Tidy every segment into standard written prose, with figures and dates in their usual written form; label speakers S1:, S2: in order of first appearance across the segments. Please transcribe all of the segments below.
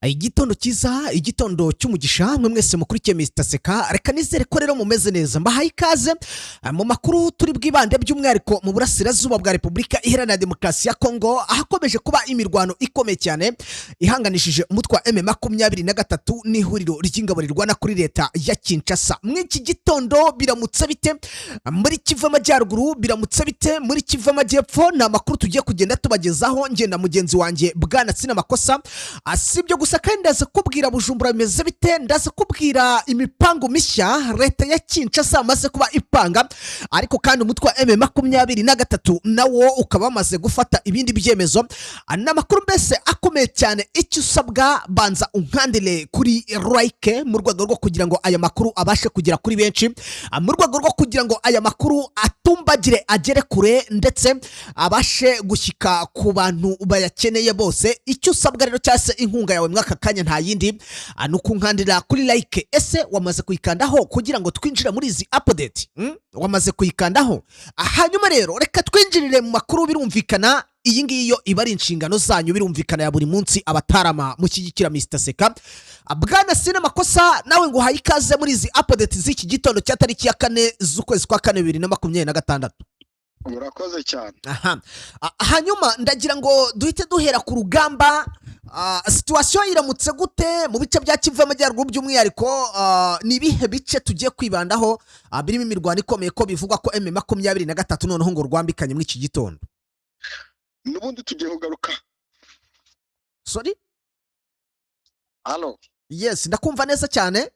S1: igitondo cyiza, igitondo cy'umugisha mwe mwese mukurikiye Mr Seka. Reka nizere ko rero mumeze neza, mbahaye ikaze mu makuru turi bwibande by'umwihariko mu burasirazuba bwa Repubulika Iharanira Demokarasi ya Kongo, ahakomeje kuba imirwano ikomeye cyane ihanganishije umutwe wa M23 n'ihuriro ry'ingabo rirwana kuri leta ya Kinshasa. Mw'iki gitondo biramutse bite muri Kivu Amajyaruguru, biramutse bite muri Kivu Amajyepfo? Ni amakuru tugiye kugenda tubagezaho nge na mugenzi wanjye Bwana Sinamakosa. Asibyo gusa kandi ndaza kubwira Bujumbura bimeze bite, ndaza kubwira imipango mishya leta ya Kinshasa amaze kuba ipanga, ariko kandi umutwe wa M23 nawo ukaba amaze gufata ibindi byemezo. N'amakuru mbese akomeye cyane. Icyo usabwa banza unkandile kuri like mu rwego rwo kugira ngo aya makuru abashe kugera kuri benshi, mu rwego rwo kugira ngo aya makuru atumbagire agere kure ndetse abashe gushyika ku bantu bayakeneye bose. Icyo usabwa rero cyase inkunga yawe mwaka kanya nta yindi nukunkandira kuri like. Ese wamaze kuyikandaho kugira ngo twinjire muri izi update? Wamaze kuyikandaho? Hanyuma rero reka twinjirire mu makuru. Birumvikana iyi ngiyo iba ari inshingano zanyu, birumvikana ya buri munsi abatarama mushyigikira Mr Seka. Bwana Sinamakosa nawe ngo uhaye ikaze muri izi update z'iki gitondo cya tariki ya 4 z'ukwezi kwa 4 2026.
S2: Urakoze cyane.
S1: Hanyuma ndagira ngo duhite duhera ku rugamba. Situation iramutse gute mu bice bya Kivu Amajyaruguru by'umwihariko? Ni ibihe bice tugiye kwibandaho birimo imirwano ikomeye ko bivugwa ko M23 noneho ngo rwambikanye muri iki gitondo?
S2: Nubundi tugiye kugaruka.
S1: Sorry?
S2: Allo.
S1: Yes, ndakumva neza cyane.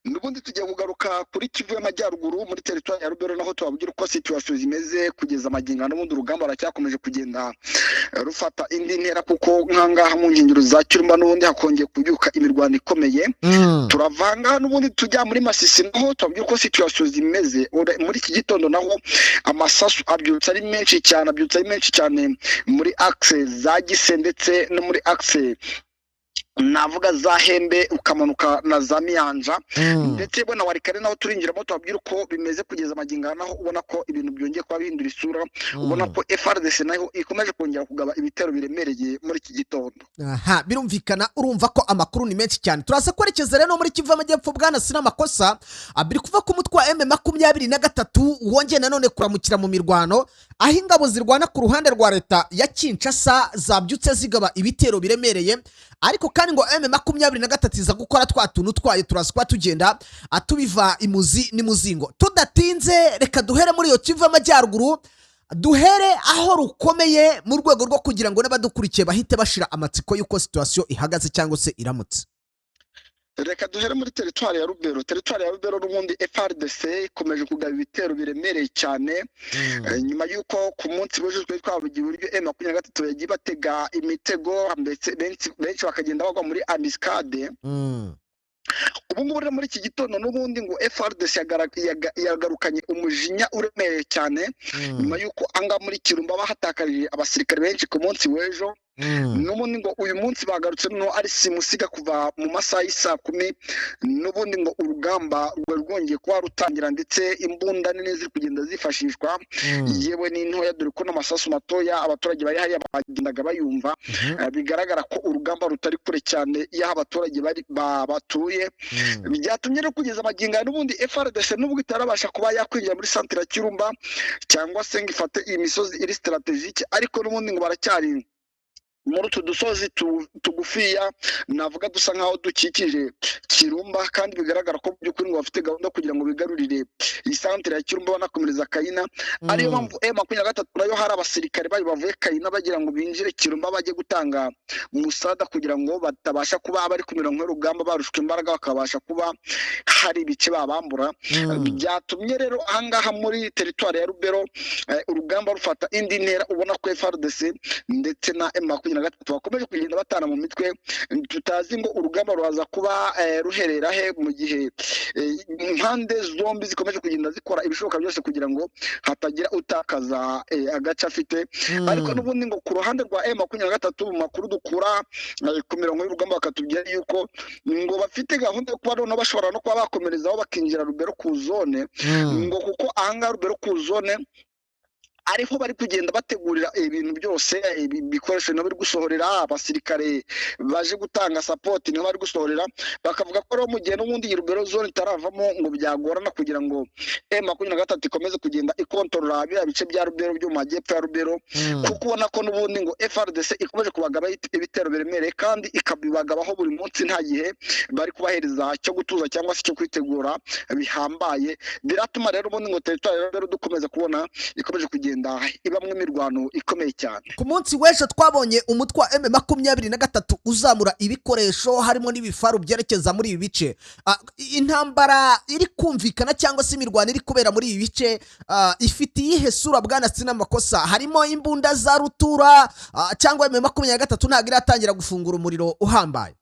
S2: Nubundi tugiye kugaruka kuri Kivu y'Amajyaruguru muri territoire ya Rubero, naho tubabwira uko situation zimeze kugeza amaginga. N'ubundi urugamba racyakomeje kugenda rufata indi ntera, kuko nkangaha mu nkengero za Kirumba n'ubundi hakongeye kubyuka imirwano ikomeye. Turavanga n'ubundi tujya muri Masisi, naho tubabwira uko situation zimeze muri iki gitondo. Naho amasasu abyutse ari menshi cyane, muri axe za Gise ndetse no muri axe navuga za Hembe ukamanuka na za Miyanja, ndetse bwana warikare naho turinjiramo tubabwira uko bimeze kugeza amaginga. Naho ubona ko ibintu byongeye kuba bihindura isura, ubona ko FRDC naho ikomeje kongera kugaba ibitero biremereye muri iki gitondo.
S1: Birumvikana, urumva ko amakuru ni menshi cyane. Turaza kwerekeza rero muri Kivu Amajyepfo. Bwana Sinamakosa, biri kuva ku mutwe wa M23 wongeye nanone kuramukira mu mirwano, aho ingabo zirwana ku ruhande rwa leta ya Kinshasa zabyutse zigaba ibitero biremereye, ariko kandi ngo M23 iza gukora twa tuntu twayo. Turaza kuba tugenda atubiva imuzi n'imuzingo. Tudatinze reka duhere muri iyo Kivu Amajyaruguru, duhere aho rukomeye mu rwego rwo kugira ngo n'abadukurikiye bahite bashira amatsiko y'uko situation ihagaze cyangwa se iramutse.
S2: Reka duhere muri territoire ya Rubero. Territoire ya Rubero n'ubundi FRDC ikomeje kugaba ibitero biremereye cyane, nyuma y'uko ku munsi w'ejo twavugiye uburyo M23 yagiye batega imitego ndetse benshi bakagenda bagwa muri ambuscade. Ubu ngubu rero muri iki gitondo n'ubundi ngo FRDC yagarukanye umujinya uremereye cyane, nyuma y'uko anga muri Kirumba bahatakarije abasirikare benshi ku munsi w'ejo. N'ubundi ngo uyu munsi bagarutse no ari simusiga kuva mu masaha y'isa 10. N'ubundi ngo urugamba rwongeye kuba rutangira, ndetse imbunda nini ziri kugenda zifashishwa, yewe n'intoya, dore ko n'amasasu matoya abaturage bari hariya bagendaga bayumva. Bigaragara ko urugamba rutari kure cyane y'aho abaturage batuye. Byatumye rero kugeza amaginga n'ubundi FRDC nubwo itarabasha kuba yakwinjira muri centre ya Kirumba cyangwa se ngo ifate iyi misozi iri strategique, ariko n'ubundi ngo baracyari muri utu dusozi tugufiya, navuga dusa nkaho dukikije Kirumba, kandi bigaragara ko by'ukuri ngo bafite gahunda kugira ngo bigarurire iyi centre ya Kirumba banakomereza Kayina. Ariyo mpamvu M23 nayo hari abasirikare bayo bavuye Kayina bagira ngo binjire Kirumba bajye gutanga musada, kugira ngo batabasha kuba abari ku mirongo y'urugamba barushwe imbaraga, bakabasha kuba hari ibice babambura. Byatumye rero ahangaha muri territoire ya Rubero urugamba rufata indi ntera, ubona ko FRDC ndetse na M23 bakomeje kugenda batana mu mitwe. Tutazi ngo urugamba rwaza kuba ruherera he, mu gihe impande zombi zikomeje kugenda zikora ibishoboka byose kugira ngo hatagira utakaza agace afite. Ariko n'ubundi ngo ku ruhande rwa M23 mu makuru dukura ku mirongo y'urugamba bakatubwira yuko ngo bafite gahunda yo kuba noneho bashobora no kuba bakomerezaho bakinjira Rubero ku zone, ngo kuko ahangaha Rubero ku zone ariho bari kugenda bategurira ibintu byose, ibikoresho niho bari gusohorera, abasirikare baje gutanga support niho bari gusohorera, bakavuga ko rero mu gihe n'ubundi iyi Rubero zone itaravamo ngo byagorana kugira ngo M23 ikomeze kugenda ikontorora biriya bice bya Rubero byo mu majyepfo ya Rubero, kuko ubona ko n'ubundi ngo FRDC ikomeje kubagaba ibitero biremereye kandi ikabibagabaho buri munsi, nta gihe bari kubahereza cyo gutuza cyangwa se cyo kwitegura bihambaye. Biratuma rero ubundi ngo territoire ya Rubero dukomeza kubona ikomeje kugenda ibamwe imirwano ikomeye cyane.
S1: ku munsi w'ejo twabonye umutwe wa M23 uzamura ibikoresho harimo n'ibifaru byerekeza muri ibi bice. Intambara iri kumvikana cyangwa se imirwano iri kubera muri ibi bice ifite iyihe sura bwana Sinamakosa? Harimo imbunda za rutura cyangwa M23 ntabwo iratangira gufungura umuriro uhambaye?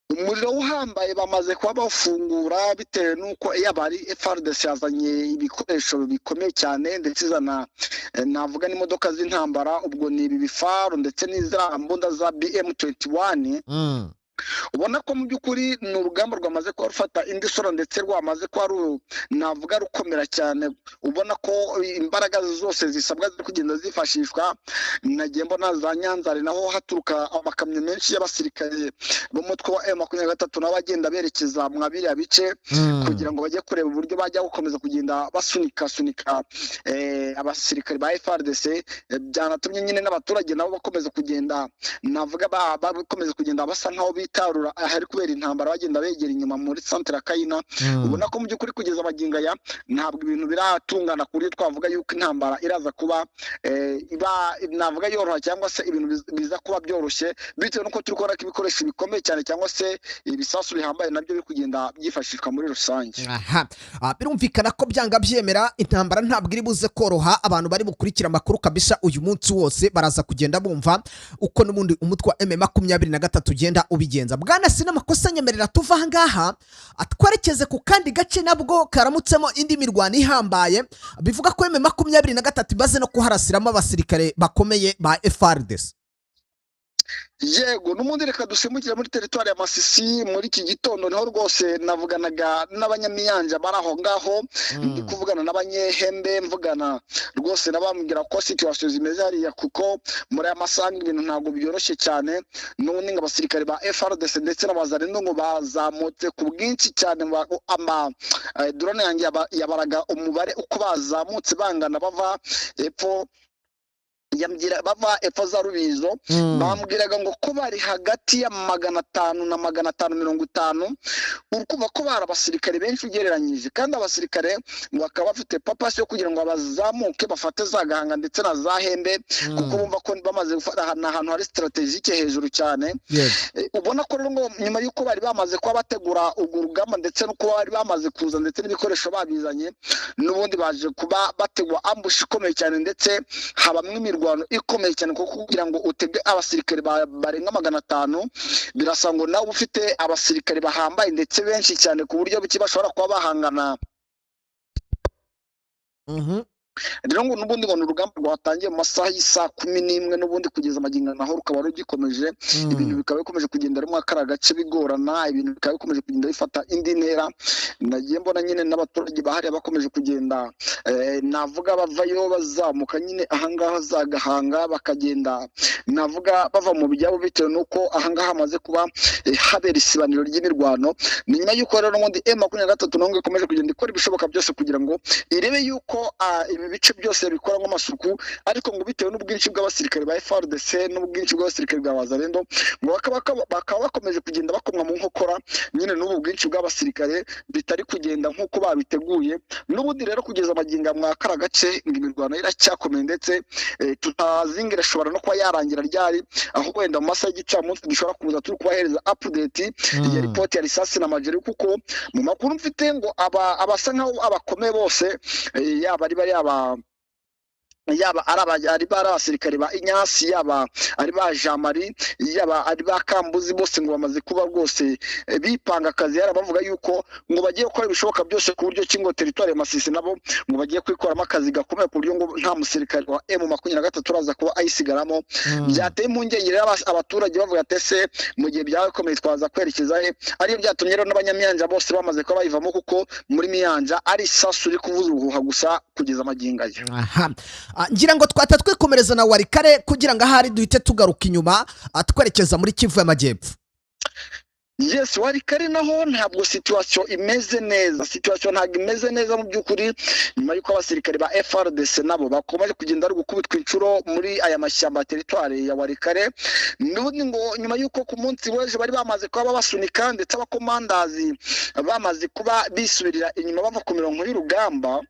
S2: Umuriro uhambaye bamaze kuba bafungura bitewe n'uko yabari FRDC yazanye ibikoresho bikomeye cyane, ndetse izana navuga n'imodoka z'intambara, ubwo ni ibi bifaru ndetse n'izira mbunda za BM21. Ubona ko mu by'ukuri ni urugamba rwamaze kuba rufata indi sura, ndetse rwamaze kuba navuga rukomera cyane. Ubona ko imbaraga zose zisabwa ziri kugenda zifashishwa. Nagiye mbona za Nyanzare naho haturuka amakamyo menshi y'abasirikare b'umutwe wa M23 nabo bagenda berekeza mu biriya bice kugira ngo bajye kureba uburyo bajya gukomeza kugenda basunika abasirikare ba FRDC. Byanatumye nyine n'abaturage nabo bakomeza kugenda navuga bakomeza kugenda basa nkaho bitarura ahari kubera intambara, bagenda begera inyuma muri centre ya Kayina. Ubona ko mu by'ukuri kugeza maginga ya ntabwo ibintu biratungana ku buryo twavuga yuko intambara iraza kuba navuga yoroha cyangwa se ibintu biza kuba byoroshye, bitewe n'uko turi kubona ko ibikoresho bikomeye cyane cyangwa se ibisasu bihambaye nabyo biri kugenda byifashishwa muri rusange.
S1: Birumvikana ko byanga byemera intambara ntabwo iri buze koroha. Abantu bari bukurikira amakuru kabisa uyu munsi wose baraza kugenda bumva uko n'ubundi umutwe wa M23 ugenda ubigenza. Bwana Sinamakosa, nyemerera tuva aha ngaha atwerekeze ku kandi gace nabwo karamutsemo indi mirwano ihambaye, bivuga ko M23 imaze no kuharasiramo abasirikare bakomeye ba FRDC.
S2: Yego, n'umundi reka dusimukire muri territoire ya Masisi. Muri iki gitondo niho rwose navuganaga n'abanyamiyanja bari aho ngaho, ndi kuvugana n'abanyehembe, mvugana rwose nabambwira ko situation zimeze hariya, kuko muri aya masaha ibintu ntabwo byoroshye cyane. N'ubundi ngo abasirikare ba FRDC ndetse n'abazarendo ngo bazamutse ku bwinshi cyane. Drone yanjye yabaraga umubare uko bazamutse bangana bava epfo bava epfo za Rubizo. Bambwiraga ngo ko bari hagati ya 500 na 550. Urukuva ko bari abasirikare benshi ugereranyije, kandi abasirikare ngo bakaba bafite papasi yo kugira ngo bazamuke bafate za Gahanga ndetse na za Hembe, kuko bumva ko bamaze gufata ahantu hari strategique hejuru cyane. Ubona ko rero ngo nyuma y'uko bari bamaze kuba bategura urwo rugamba ndetse n'uko bari bamaze kuza ndetse n'ibikoresho babizanye, n'ubundi baje kuba bategwa ambush ikomeye cyane, ndetse habamwe imirwano ikomeye cyane, kuko kugira ngo utege abasirikare barenga 500 birasa ngo nawe ufite abasirikare bahambaye ndetse benshi cyane ku buryo bashobora kuba bahangana. Rero ngo n'ubundi ngo urugamba rwatangiye mu masaha y'isa 11 n'ubundi kugeza magingo naho rukaba rugikomeje. Ibintu bikaba bikomeje kugenda mu akara gace bigorana, ibintu bikaba bikomeje kugenda bifata indi ntera. Nagiye mbona nyine n'abaturage bahari bakomeje kugenda navuga bavayo bazamuka nyine ahangaha za Gahanga, bakagenda navuga bava mu byabo, bitewe n'uko ahangaha hamaze kuba habera isibaniro ry'imirwano. Ni nyuma y'uko rero n'ubundi M23 nongo ikomeje kugenda ikora ibishoboka byose kugira ngo irebe y'uko ibice byose bikora nk'amasuku, ariko ngo bitewe n'ubwinshi bw'abasirikare ba FRDC n'ubwinshi bw'abasirikare bwa Wazalendo ngo bakaba bakomeje kugenda bakomwa mu nkokora nyine n'ubu bwinshi bw'abasirikare bitari kugenda nk'uko babiteguye. N'ubundi rero kugeza maginga mu akara gace ngo imirwano iracyakomeye, ndetse tutazingira ashobora no kuba yarangira ryari, aho wenda mu masaha y'igicamunsi dushobora kuza turi kubahereza update ya report ya risasi na majeri, kuko mu makuru mfite ngo abasa nkaho abakomeye bose yaba ari bari yaba ari abasirikare ba Inyasi, yaba ari ba Jamari, yaba ari ba Kambuzi, bose ngo bamaze kuba rwose bipanga akazi. Bavuga yuko ngo bagiye gukora ibishoboka byose ku buryo kingo territoire ya Masisi nabo ngo bagiye kwikoramo akazi gakomeye ku buryo ngo nta musirikare wa M23 uraza kuba ayisigaramo. Byateye impungenge rero abaturage bavuga ati ese mu gihe byakomeye twaza kwerekeza he. Ariyo byatumye rero n'abanyamyanja bose bamaze kuba bayivamo, kuko muri Miyanja ari isasu iri kuvuza uruhuha gusa kugeza amagingo ayo.
S1: Aha. Ngira ngo twata twikomereza na Warikare kugira ngo ahari duhite tugaruka inyuma twerekeza muri Kivu y'Amajyepfo.
S2: Yes, Warikare naho ntabwo situation imeze neza. Situation ntabwo imeze neza mu by'ukuri, nyuma yuko abasirikare ba FRDC nabo bakomeje kugenda ari gukubitwa inshuro muri aya mashyamba territoire ya Warikare. N'ubundi ngo nyuma yuko ku munsi w'ejo bari bamaze kuba basunika, ndetse abakomandazi bamaze kuba bisubirira inyuma bava ku mirongo y'urugamba.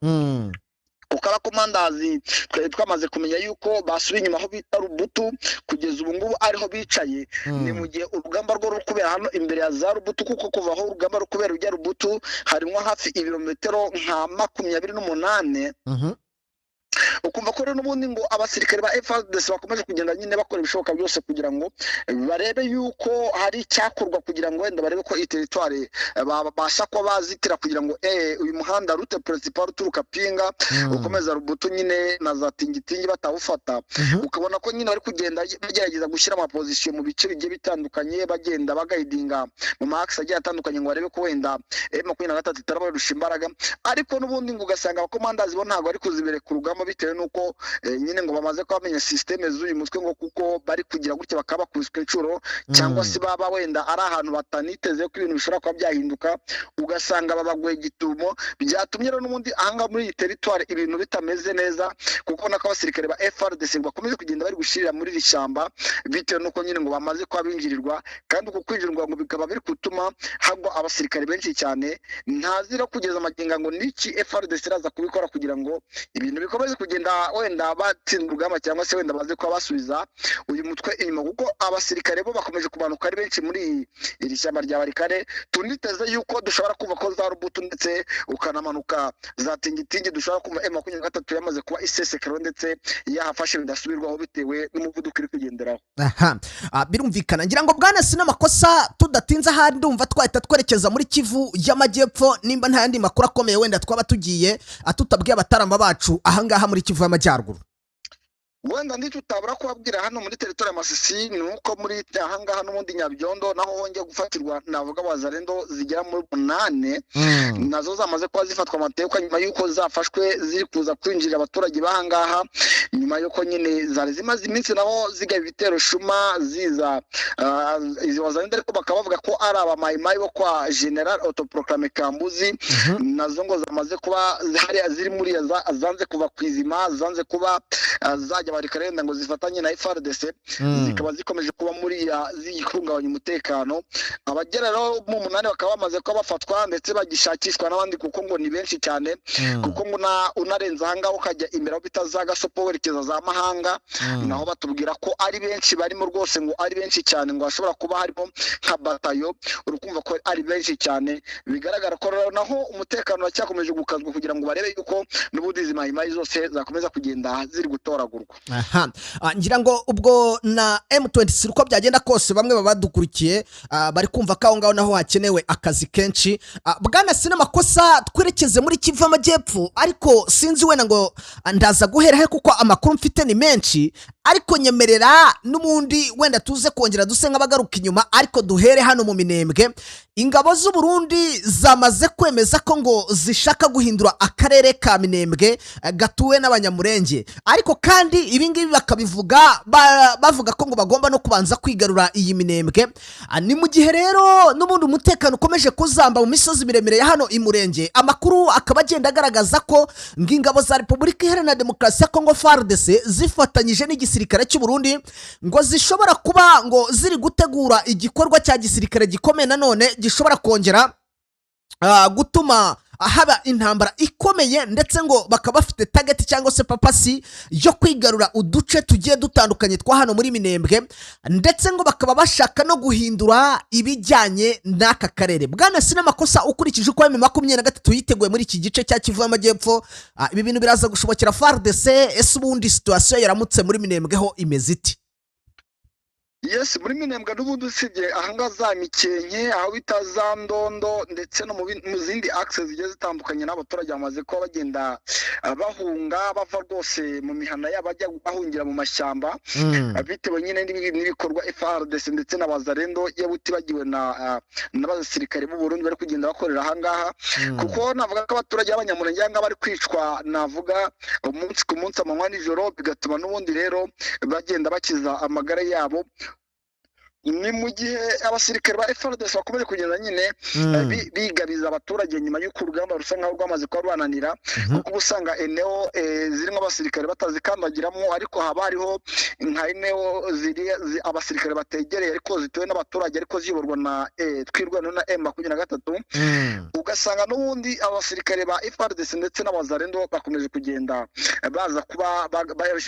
S2: Uko abakomandazi twari twamaze kumenya yuko basubiye inyuma aho bita Rubutu, kugeza ubu ngubu ariho bicaye. Ni mu gihe urugamba rwo rukubera hano imbere ya za Rubutu, kuko kuva aho urugamba rukubera ujya Rubutu harimo hafi ibirometero nka 28. Ukumva ko rero n'ubundi ngo abasirikare ba FARDC bakomeje kugenda nyine bakora ibishoboka byose kugira ngo barebe yuko hari icyakorwa, kugira ngo wenda barebe ko iyi territoire babasha kuba bazitira, kugira ngo uyu muhanda route principale uturuka Pinga ukomeza Rubutu nyine na za Tingitingi batawufata. Ukabona ko nyine bari kugenda bagerageza gushyira amapozisiyo mu bice bigiye bitandukanye, bagenda bagayidinga mu max agiye atandukanye ngo barebe ko wenda M23 itarabarusha imbaraga. Ariko n'ubundi ngo ugasanga abakomandazi bo ntabwo bari kuzibere ku rugamba, bitewe nuko nyine ngo bamaze kwamenya systeme z'uyu mutwe, ngo kuko bari kugira gutya bakaba bakubiswe inshuro, cyangwa se baba wenda ari ahantu bataniteze ko ibintu bishobora kuba byahinduka, ugasanga babaguye gitumo. Byatumye rero n'ubundi ahanga muri iyi territoire ibintu bitameze neza, kuko nako abasirikare ba FRDC bakomeje kugenda bari gushirira muri iri shyamba, bitewe nuko nyine ngo bamaze kuba binjirirwa, kandi uko kwinjirirwa ngo bikaba biri gutuma hagwa abasirikare benshi cyane. Ntazira kugeza amaginga ngo niki FRDC iraza kubikora kugira ngo ibintu bikomeze kugenda wenda batsinda urugamba, cyangwa se wenda baze kuba basubiza uyu mutwe inyuma, kuko abasirikare bo bakomeje kumanuka ari benshi muri iri shyamba rya Warikare. Tuniteze yuko dushobora kumva ko za Rubutu ndetse ukanamanuka za Tingitingi dushobora kumva M23 yamaze kuba isesekero, ndetse yahafashe bidasubirwaho bitewe n'umuvuduko iri kugenderaho.
S1: Birumvikana. Ngira ngo bwana sinamakosa tudatinze ahandi ndumva twahita twerekeza muri Kivu y'Amajyepfo, nimba nta yandi makuru akomeye wenda twaba tugiye tutabwiye abataramba bacu ahangaha muri Kivu y'Amajyaruguru.
S2: Wenda ndi tutabura kubabwira hano muri territoire ya Masisi nuko muri ahangaha n'ubundi Nyabyondo naho hongeye gufatirwa navuga Wazalendo zigera muri 8, nazo zamaze kuba zifatwa amateka nyuma yuko zafashwe ziri kuza kwinjira abaturage bahangaha, nyuma yuko nyine zari zimaze iminsi naho zigaba ibitero shuma ziza izi Wazalendo, ariko bakaba bavuga ko ari abamayimayi bo kwa General Autoproclame Kambuzi. Nazo ngo zamaze kuba ziri muri zanze kuva kwizima, zanze kuba zajya Warikare ngo zifatanye na FARDC, zikaba zikomeje kuba muri zihungabanya umutekano. Abagera rero mu 8 bakaba bamaze kuba bafatwa, ndetse bagishakishwa n'abandi, kuko ngo ni benshi cyane, kuko ngo unarenza ahangaho ukajya imbere aho bita za Gasopo werekeza za Mahanga, naho batubwira ko ari benshi barimo rwose, ngo ari benshi cyane, ngo hashobora kuba harimo nka batayo. Urukumva ko ari benshi cyane, bigaragara ko rero naho umutekano wacyakomeje gukazwa kugira ngo barebe yuko n'ubundi izi mayimayi zose zakomeza kugenda ziri gutoragurwa.
S1: Ngira ngo ubwo na M23 uko byagenda kose bamwe babadukurikiye bari kumva ko aho ngaho naho hakenewe akazi kenshi. Bwana sinamakosa twerekeze muri Kivu y'Amajyepfo, ariko sinzi wena ngo ndaza guhera he kuko amakuru mfite ni menshi, ariko nyemerera n'ubundi wenda tuze kongera duse nk'abagaruka inyuma, ariko duhere hano mu Minembwe. Ingabo z'u Burundi zamaze kwemeza ko ngo zishaka guhindura akarere ka Minembwe gatuwe n'abanyamurenge, ariko kandi ibingibi bakabivuga bavuga ko ngo bagomba no kubanza kwigarura iyi Minembwe. Ni mu gihe rero n'ubundi umutekano ukomeje kuzamba mu misozi miremire ya hano imurenge. Amakuru akaba agenda agaragaza ko ngingabo za Repubulika Iharanira Demokarasi ya Kongo FARDC zifatanyije n'igisirikare cy'u Burundi ngo zishobora kuba ngo ziri gutegura igikorwa cya gisirikare gikomeye nanone gishobora kongera gutuma haba intambara ikomeye, ndetse ngo bakaba bafite target cyangwa se papasi yo kwigarura uduce tugiye dutandukanye twa hano muri Minembwe, ndetse ngo bakaba bashaka no guhindura ibijyanye n'aka karere. Bwana Sinamakosa, ukurikije uko M23 yiteguye muri iki gice cya Kivu y'Amajyepfo, ibi bintu biraza gushobokera FARDC. Ese ubundi situation yaramutse muri Minembwe ho imeze iti?
S2: Yes, muri Minembwe n'ubundi usibye ahanga za Mikenke, aho bita za Ndondo, ndetse no mu zindi access zigiye zitandukanye, n'abaturage bamaze kuba bagenda bahunga bava rwose mu mihana yabo bajya bahungira mu mashyamba, bitewe nyine n'ibikorwa FARDC ndetse na Bazarendo yewe utibagiwe n'abasirikare b'u Burundi bari kugenda bakorera ahangaha. Kuko navuga ko abaturage b'Abanyamulenge ahangaha bari kwicwa, navuga umunsi ku munsi, amanywa n'ijoro, bigatuma n'ubundi rero bagenda bakiza amagara yabo. Ni mu gihe abasirikare ba FARDC bakomeje kugenda nyine bigabiza abaturage nyuma y'uko urugamba rusa nkaho rwamaze kuba rwananira, kuko usanga eneo zirimo abasirikare batazikandagiramo, ariko haba hariho nka eneo abasirikare bategereye ariko zituwe n'abaturage, ariko ziyoborwa na twirwana na M23. Ugasanga n'ubundi abasirikare ba FARDC ndetse n'Abazarendo bakomeje kugenda baza kuba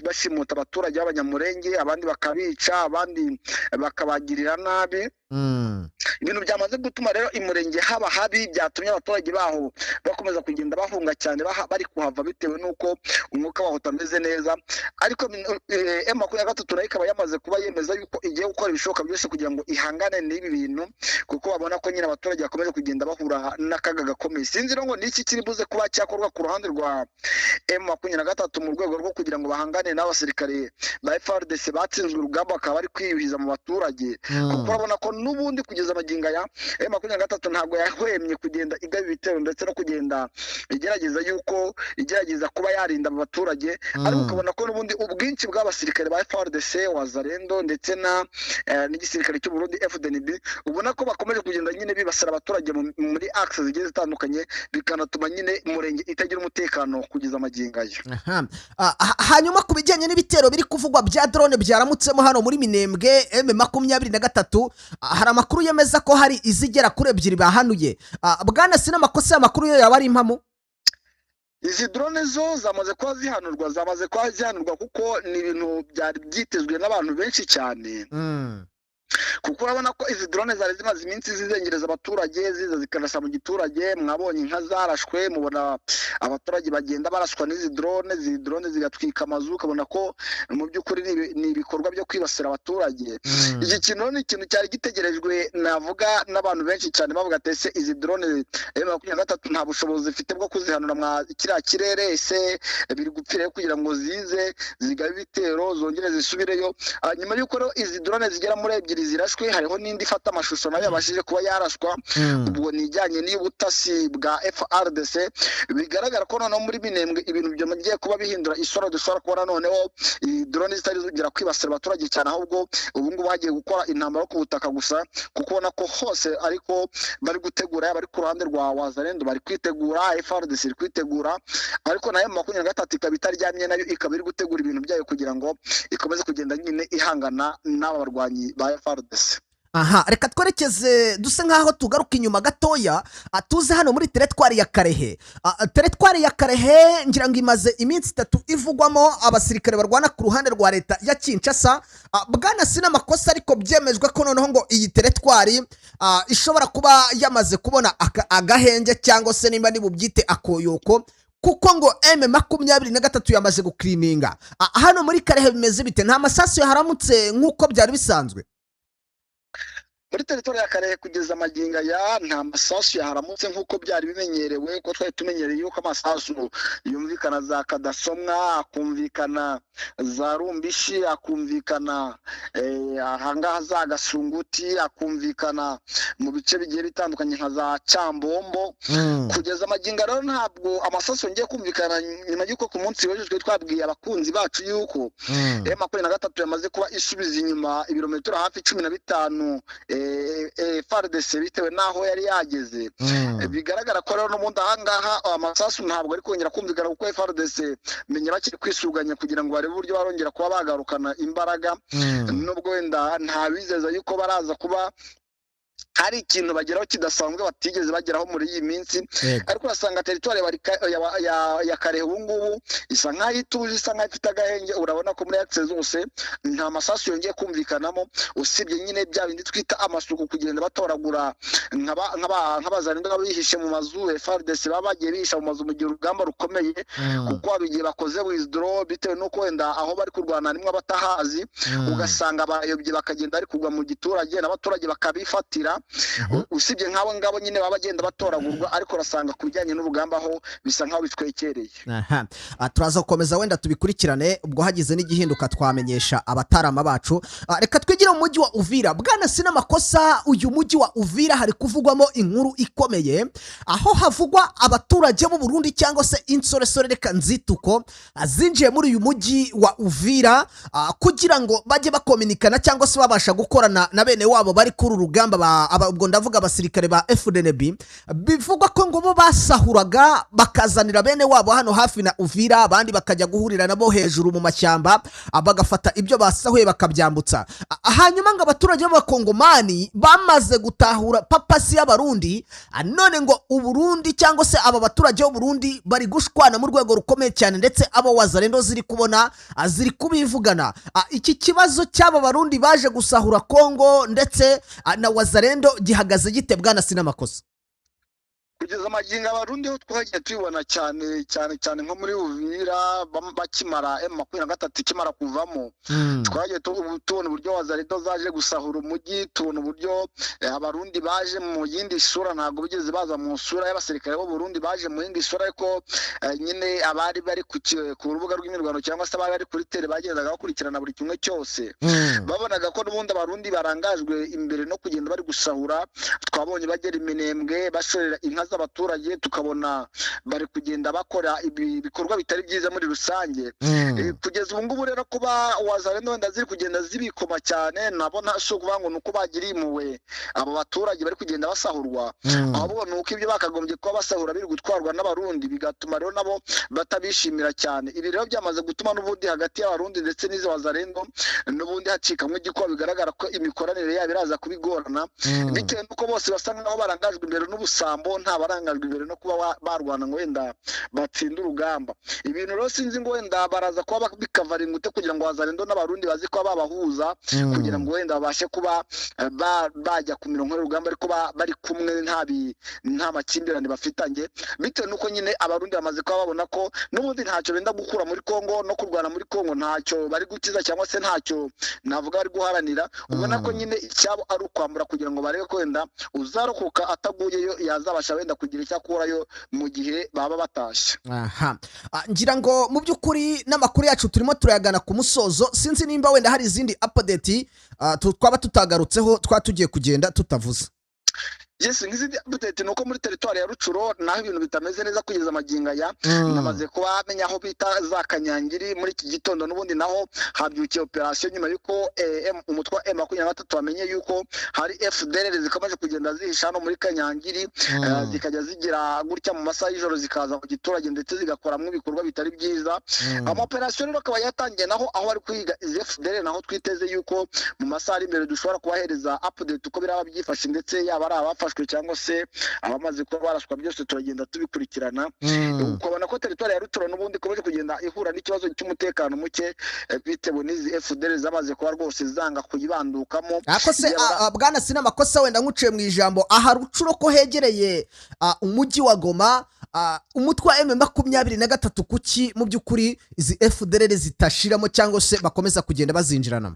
S2: bashimuta abaturage b'Abanyamulenge, abandi bakabica, abandi bakabagirira nabi. Ibintu byamaze gutuma rero imurenge haba habi, byatumye abaturage baho bakomeza kugenda bahunga cyane, bari kuhava bitewe n'uko umwuka waho utameze neza. Ariko M23 nayo ikaba yamaze kuba yemeza yuko igiye gukora ibishoboka byose kugira ngo ihangane n'ibi bintu, kuko babona ko nyine abaturage bakomeje kugenda bahura n'akaga gakomeye. Sinzi ngo niki kiri buze kuba cyakorwa ku ruhande rwa M23 mu rwego rwo kugira ngo bahangane n'abasirikare ba FARDC batsinzwe urugamba, bakaba bari kwiyuhiza mu baturage, kuko urabona ko n'ubundi kugeza magingo aya M23 ntabwo yahwemye kugenda igaba ibitero ndetse no kugenda igerageza kuba yarinda mu baturage. Ariko ukabona ko n'ubundi ubwinshi bw'abasirikare ba FARDC, Wazarendo ndetse n'igisirikare cy'u Burundi FDNB, ubona ko bakomeje kugenda nyine bibasira abaturage muri access zigiye zitandukanye, bikanatuma nyine umurenge itagira umutekano kugeza magingo aya.
S1: Hanyuma ku bijyanye n'ibitero biri kuvugwa bya drone byaramutsemo hano muri Minembwe, M23 hari amakuru yemeza ko hari izigera kuri 2 bahanuye. Bwana Sinamakosa, amakuru yo yaba ari impamo?
S2: Izi drone zo zamaze kuba zihanurwa kuko ni ibintu byari byitezwe n'abantu benshi cyane. Kuko urabona ko izi drone zari zimaze iminsi zizengereza abaturage, ziza zikarasa mu giturage. Mwabonye inka zarashwe, mubona abaturage bagenda baraswa n'izi drone zigatwika amazu, ukabona ko mu by'ukuri ni ibikorwa byo kwibasira abaturage. Iki kintu ni ikintu cyari gitegerejwe, navuga n'abantu benshi cyane, bavuga ati ese izi drone M23 nta bushobozi zifite bwo kuzihanura mwa kiriya kirere, ese biri gupfira kugira ngo zize zigabe ibitero zongere zisubireyo. Nyuma y'uko rero izi drone zigera muri 2 zirashwe, hariho n'indi ifata amashusho nayo yabashije kuba yarashwa. Ubwo ni ijyanye n'ubutasi bwa FARDC. Bigaragara ko noneho muri Minembwe ibintu byamagiye kuba bihindura isura, dushobora kubona noneho drone zitari zongera kwibasira abaturage cyane, ahubwo ubu ngubu hagiye gukora intambara ku butaka gusa, kuko ubona ko hose ariko bari gutegura, bari ku ruhande rwa Wazarendo bari kwitegura, FARDC iri kwitegura, ariko nayo M23 ikaba itaryamye, nayo ikaba iri gutegura ibintu byayo kugira ngo ikomeze kugenda nyine ihangana n'aba barwanyi ba FARDC.
S1: Reka twerekeze duse nkaho tugaruka inyuma gatoya, tuze hano muri teritwari ya Karehe. Teritwari ya Karehe ngira ngo imaze iminsi 3 ivugwamo abasirikare barwana ku ruhande rwa leta ya Kinshasa. Bwana Sinamakosa, ariko byemejwe ko noneho ngo iyi teritwari ishobora kuba yamaze kubona agahenge, cyangwa se nimba nibubyite akoyoko, kuko ngo M23 yamaze guklininga. Hano muri Karehe bimeze bite? Nta masasu yaharamutse nk'uko byari bisanzwe?
S2: Muri teritori ya Karehe kugeza magingo aya nta masasu yaharamutse nk'uko byari bimenyerewe, ko twari tumenyereye yuko amasasu yumvikana za Kadasomwa, akumvikana za Rumbishi, akumvikana ahangaha za Gasunguti, akumvikana mu bice bigiye bitandukanye nka za Cyambombo. Kugeza magingo rero ntabwo amasasu ngiye kumvikana, nyuma y'uko ku munsi w'ejo twabwiye abakunzi bacu yuko M23 yamaze kuba isubiza inyuma ibirometero hafi 15 FARDC bitewe naho yari yageze. Bigaragara ko rero n'ubundi ahangaha amasasu ntabwo ari kongera kumvikana, kuko FARDC menye bakiri kwisuganya kugira ngo barebe uburyo barongera kuba bagarukana imbaraga, nubwo wenda nta bizeza yuko baraza kuba hari ikintu bageraho kidasanzwe batigeze bageraho muri iyi minsi.
S1: yego
S2: Ariko urasanga teritwari ya Karehe ubu ngubu isa nk'aho ituje, isa nk'aho ifite agahenge. Urabona ko muri akise zose nta masasu yongeye kumvikanamo, usibye nyine bya bindi twita amasuku, kugenda batoragura nk'abazarendo bihishe mu mazu. FARDC baba bagiye bihisha mu mazu mu gihe urugamba rukomeye, kuko hari igihe bakoze withdraw bitewe n'uko wenda aho bari kurwana nimwe batahazi, ugasanga bayobye bakagenda ari kugwa mu giturage n'abaturage bakabifatira. Usibye nk'abo ngabo nyine baba bagenda batoragurwa, ariko urasanga ku bijyanye n'urugamba aho bisa nk'aho bitwekereye.
S1: aha turaza gukomeza wenda tubikurikirane, ubwo hagize n'igihinduka twamenyesha abatarama bacu. Reka twigire mu mujyi wa Uvira. Bwana Sinamakosa, uyu mujyi wa Uvira hari kuvugwamo inkuru ikomeye, aho havugwa abaturage b'u Burundi cyangwa se insoresore, reka nzituko, zinjiye muri uyu mujyi wa Uvira kugira ngo bajye bakominikana cyangwa se babasha gukorana na bene wabo bari kuri urugamba, ubwo ndavuga abasirikare ba FDNB. Bivugwa ko ngo bo basahuraga bakazanira bene wabo hano hafi na Uvira, abandi bakajya guhurira nabo hejuru mu mashyamba, bagafata ibyo basahuye bakabyambutsa. Hanyuma ngo abaturage b'abakongomani bamaze gutahura papasi y'abarundi, none ngo Uburundi cyangwa se aba baturage b'Uburundi bari gushwana mu rwego rukomeye cyane, ndetse abo wazarendo ziri kubona ziri kubivugana. Iki kibazo cy'aba barundi baje gusahura Kongo ndetse na wazarendo gihagaze gite, Bwana Sinamakosa?
S2: Kugeza amagingo abarundi ho twagiye tubibona cyane nko muri Uvira bakimara M23 ikimara kuvamo, twagiye tubona uburyo wazarendo zaje gusahura umujyi, tubona uburyo abarundi baje mu yindi sura, ntabwo bigeze baza mu sura y'abasirikare b'u Burundi, baje mu yindi sura, ariko nyine abari bari ku rubuga rw'imirwano cyangwa se abari bari kuri tele bagendaga bakurikirana buri kimwe cyose, babonaga ko n'ubundi abarundi barangajwe imbere no kugenda bari gusahura. Twabonye bagera Iminembwe bashorera inka z'abaturage, tukabona bari kugenda bakora ibikorwa bitari byiza muri rusange. Kugeza ubu ngubu rero kuba wazarendo wenda ziri kugenda zibikoma cyane, nabo ntasho kuvuga ngo nuko bagiriye impuhwe abo baturage bari kugenda basahurwa, ahubwo nuko ibyo bakagombye kuba basahura biri gutwarwa n'abarundi, bigatuma rero nabo batabishimira cyane. Ibi rero byamaze gutuma n'ubundi hagati y'abarundi ndetse n'izo wazarendo n'ubundi hacikamwe igikuba, bigaragara ko imikoranire yabo iraza kubigorana, bitewe n'uko bose basa nk'aho barangajwe imbere n'ubusambo, nta barangajwe imbere no kuba barwana ngo wenda batsinda urugamba. Ibintu rero sinzi ngo wenda baraza kuba bikavara ingute kugira ngo wazarendo n'abarundi bazi kuba babahuza, kugira ngo wenda babashe kuba bajya ku mirongo y'urugamba ariko bari kumwe, nta makimbirane bafitanye, bitewe n'uko nyine abarundi bamaze kuba babona ko n'ubundi ntacyo benda gukura muri Kongo, no kurwana muri Kongo ntacyo bari gukiza cyangwa se ntacyo navuga bari guharanira. Ubona ko nyine icyabo ari ukwambura kugira ngo barebe ko wenda uzarokoka ataguyeyo yazabasha wenda kugira icyo akurayo mu gihe baba batashye.
S1: Ngira ngo mu by'ukuri n'amakuru yacu turimo turayagana ku musozo, sinzi nimba wenda hari izindi update twaba tutagarutseho twatugiye kugenda tutavuze.
S2: Yes, nk'izindi update nuko muri teritwari ya Rucuro naho ibintu bitameze neza kugeza amaginga ya namaze kuba menya aho bita za Kanyangiri. Muri iki gitondo n'ubundi naho habyukiye operation nyuma yuko umutwa M23 wamenye yuko hari FDLR zikomeje kugenda zihisha no muri Kanyangiri, zikajya zigira gutya mu masaha y'ijoro zikaza mu giturage ndetse zigakoramo ibikorwa bitari byiza. Ama operation rero akaba yatangiye naho aho ari kwiga FDLR, naho twiteze yuko mu masaha ari imbere dushobora kubahereza update uko biraba byifashe, ndetse yaba ari abafa cyangwa se abamaze kuba baraswa, byose turagenda tubikurikirana. Ukabona ko teritwari ya Ruturo n'ubundi ikomeje kugenda ihura n'ikibazo cy'umutekano muke, bitewe n'izi FDL zamaze kuba rwose zanga kuyibandukamo.
S1: Ako se Bwana Sinamakosa, wenda nkuciye mu ijambo, aha Rucuro ko hegereye umujyi wa Goma, umutwa M23 kuki mu by'ukuri izi FDL zitashiramo cyangwa se bakomeza kugenda bazinjiranamo?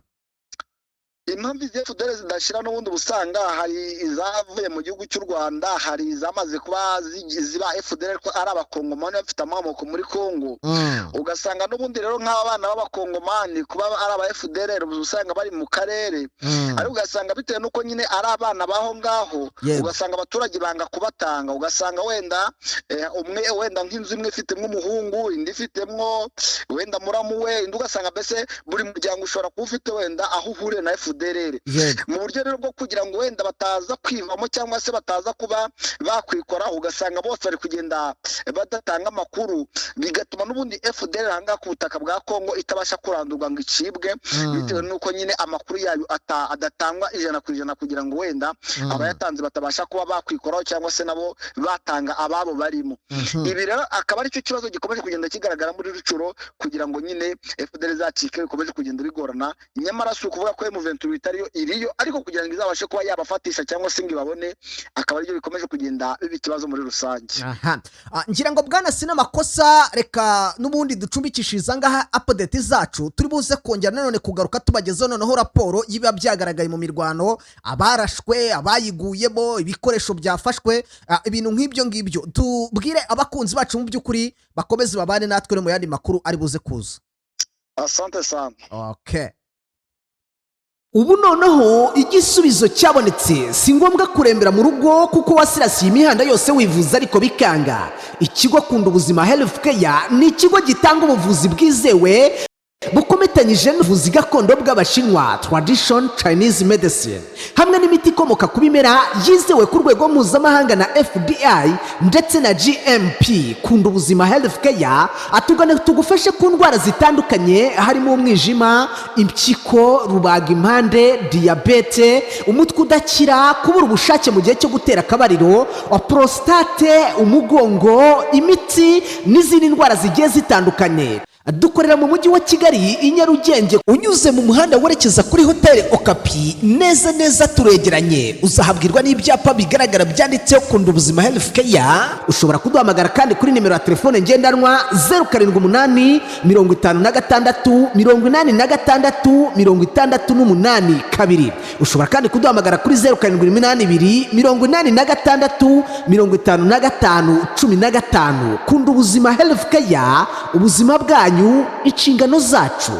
S2: Impamvu izi FDL zidashira n'ubundi busanga hari izavuye mu gihugu cy'u Rwanda, hari izamaze kuba ziba FDL ko ari abakongomani bafite amamoko muri Kongo. Ugasanga n'ubundi rero nk'aba bana b'abakongomani kuba ari aba FDL usanga bari mu karere, ariko ugasanga bitewe n'uko nyine ari abana baho ngaho, ugasanga abaturage banga kubatanga. Ugasanga wenda umwe wenda nk'inzu imwe ifitemo umuhungu, indi ifitemo wenda muramu we, indi ugasanga mbese buri muryango ushobora kuba ufite wenda aho uhure na FDL. FDLR
S1: Yego.
S2: mu buryo rero bwo kugira ngo wenda bataza kwivamo cyangwa se bataza kuba bakwikora, ugasanga bose bari kugenda badatanga amakuru, bigatuma n'ubundi FDLR hanga ku butaka bwa Kongo itabasha kurandurwa ngo icibwe, bitewe n'uko nyine amakuru yayo adatangwa 100% kugira ngo wenda abayatanze batabasha kuba bakwikoraho cyangwa se nabo batanga ababo barimo. Ibi rero akaba ari cyo kibazo gikomeje kugenda kigaragara muri Rucuro, kugira ngo nyine FDLR zacike bikomeje kugenda bigorana. Nyamara si ukuvuga ko M23 itariyo iriyo, ariko kugira ngo izabashe kuba yabafatisha cyangwa se ngo ibabone, akaba aribyo bikomeje kugenda biba ikibazo muri rusange.
S1: Ngira ngo bwana sinamakosa, reka n'ubundi ducumbikishiriza ngaha update zacu, turi buze kongera nanone kugaruka tubagezeho noneho raporo yiba byagaragaye mu mirwano, abarashwe, abayiguyemo, ibikoresho byafashwe, ibintu nk'ibyo ngibyo. Tubwire abakunzi bacu mu by'ukuri bakomeze babane natwe mu yandi makuru ari buze kuza.
S2: Asante sana.
S1: Okay. Ubu noneho igisubizo cyabonetse, si ngombwa kurembera mu rugo kuko wasirasiye imihanda yose wivuza ariko bikanga. Ikigo Kunda Ubuzima Healthcare ni ikigo gitanga ubuvuzi bwizewe bukometanyije n'ubuvuzi gakondo bw'Abashinwa, tradition Chinese medicine, hamwe n'imiti ikomoka ku bimera yizewe ku rwego mpuzamahanga na FDI ndetse na GMP. Kunda Ubuzima Healthcare atugane tugufashe ku ndwara zitandukanye, harimo umwijima, impyiko, rubagimpande, diabete, umutwe udakira, kubura ubushake mu gihe cyo gutera akabariro, prostate, umugongo, imiti n'izindi ndwara zigiye zitandukanye. Dukorera mu mujyi wa Kigali i Nyarugenge, unyuze mu muhanda werekeza kuri Hotel Okapi, neza neza turegeranye. Uzahabwirwa n'ibyapa bigaragara byanditseho Kunda Ubuzima Healthcare. Ushobora kuduhamagara kandi kuri nimero ya telefone ngendanwa 078 56 86 68 Ushobora kandi kuduhamagara kuri 0782 86 55 15. Kunda Ubuzima Healthcare, ubuzima bwanyu inshingano zacu.